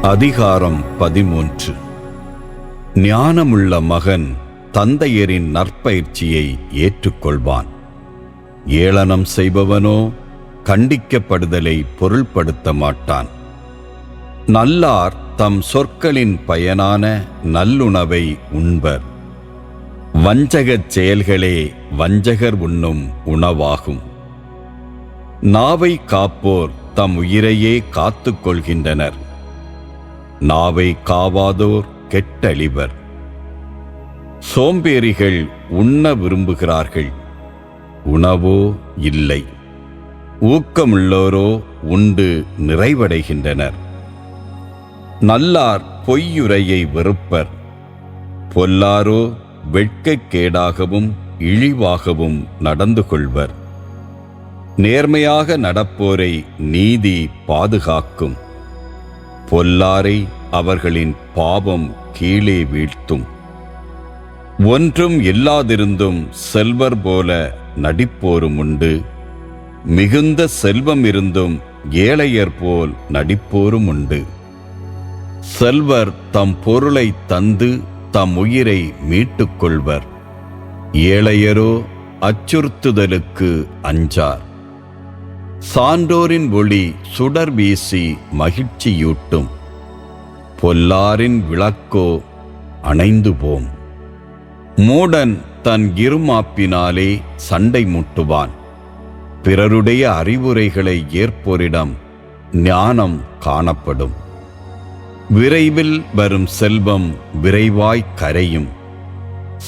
அதிகாரம் 13. ஞானமுள்ள மகன் தந்தையரின் நற்பயிற்சியை ஏற்றுக்கொள்வான். ஏளனம் செய்பவனோ கண்டிக்கப்படுதலை பொருள்படுத்த மாட்டான். நல்லார் தம் சொற்களின் பயனான நல்லுணவை உண்பர். வஞ்சகச் செயல்களே வஞ்சகர் உண்ணும் உணவாகும். நாவை காப்போர் தம் உயிரையே காத்துக் கொள்கின்றனர். நாவை காவாதோர் கெட்டழிவர். சோம்பேறிகள் உண்ண விரும்புகிறார்கள், உணவோ இல்லை. ஊக்கமுள்ளோரோ உண்டு நிறைவடைகின்றனர். நல்லார் பொய்யுரையை வெறுப்பர். பொல்லாரோ வெட்கக்கேடாகவும் இழிவாகவும் நடந்து கொள்வர். நேர்மையாக நடப்போரை நீதி பாதுகாக்கும். பொல்லாரை அவர்களின் பாவம் கீழே வீழ்த்தும். ஒன்றும் இல்லாதிருந்தும் செல்வர் போல நடிப்போரும் உண்டு. மிகுந்த செல்வம் இருந்தும் ஏழையர் போல் நடிப்போரும் உண்டு. செல்வர் தம் பொருளை தந்து தம் உயிரை மீட்டுக் கொள்வர். ஏழையரோ அச்சுறுத்துதலுக்கு அஞ்சார். சான்றோரின் ஒளி சுடர் வீசி மகிழ்ச்சியூட்டும். பொல்லாரின் விளக்கோ அணைந்து போம். மூடன் தன் இருமாப்பினாலே சண்டை மூட்டுவான். பிறருடைய அறிவுரைகளை ஏற்போரிடம் ஞானம் காணப்படும். விரைவில் வரும் செல்வம் விரைவாய் கரையும்.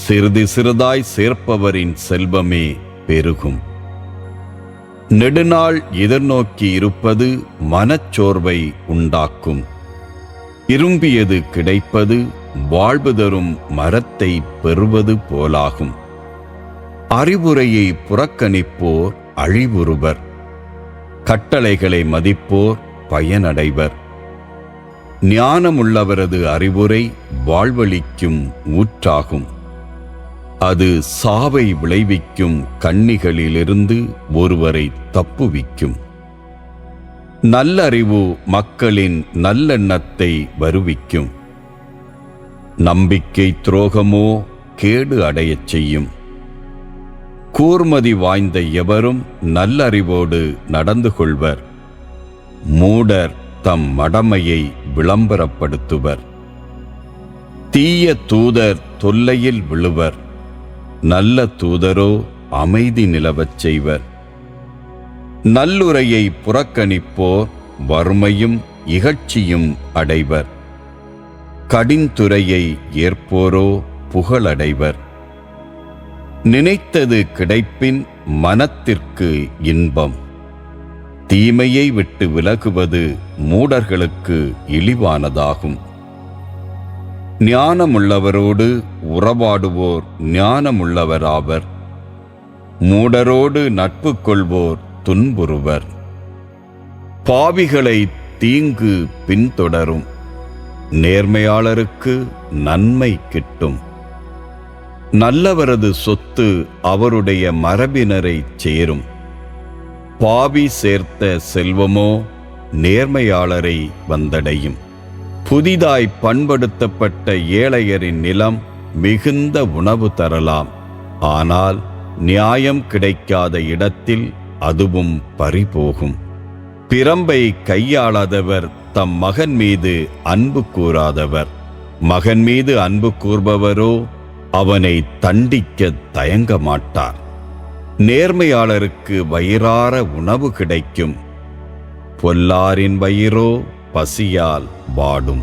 சிறிது சிறிதாய் சேர்ப்பவரின் செல்வமே பெருகும். நெடுநாள் எதிர்நோக்கி இருப்பது மனச்சோர்வை உண்டாக்கும். விரும்பியது கிடைப்பது வாழ்வு தரும் மரத்தை பெறுவது போலாகும். அறிவுரையை புறக்கணிப்போர் அழிவுறுவர். கட்டளைகளை மதிப்போர் பயனடைவர். ஞானமுள்ளவரது அறிவுரை வாழ்வளிக்கும் ஊற்றாகும். அது சாவை விளைவிக்கும் கண்ணிகளிலிருந்து ஒருவரை தப்புவிக்கும். நல்லறிவு மக்களின் நல்லெண்ணத்தை வருவிக்கும். நம்பிக்கை துரோகமோ கேடு அடையச் செய்யும். கூர்மதி வாய்ந்த எவரும் நல்லறிவோடு நடந்து கொள்வர். மூடர் தம் மடமையை விளம்பரப்படுத்துவர். தீய தூதர் தொல்லையில் விழுவர். நல்ல தூதரோ அமைதி நிலவச் செய்வர். நல்லுரையை புறக்கணிப்போர் வறுமையும் இகழ்ச்சியும் அடைவர். கடிந்துரையை ஏற்போரோ புகழடைவர். நினைத்தது கிடைப்பின் மனத்திற்கு இன்பம். தீமையை விட்டு விலகுவது மூடர்களுக்கு இழிவானதாகும். ஞானமுள்ளவரோடு உறவாடுவோர் ஞானமுள்ளவராவர். மூடரோடு நட்பு கொள்வோர் துன்புறுவர். பாவிகளை தீங்கு பின்தொடரும். நேர்மையாளருக்கு நன்மை கிட்டும். நல்லவரது சொத்து அவருடைய மரபினரை சேரும். பாவி சேர்த்த செல்வமோ நேர்மையாளரை வந்தடையும். புதிதாய் பண்படுத்தப்பட்ட ஏழையரின் நிலம் மிகுந்த உணவு தரலாம். ஆனால் நியாயம் கிடைக்காத இடத்தில் அதுவும் பறிபோகும். பிரம்பை கையாளாதவர் தம் மகன் மீது அன்பு கூறாதவர். மகன் மீது அன்பு கூர்பவரோ அவனை தண்டிக்க தயங்க மாட்டார். நேர்மையாளருக்கு வயிறார உணவு கிடைக்கும். பொல்லாரின் வயிறோ பசியால் வாடும்.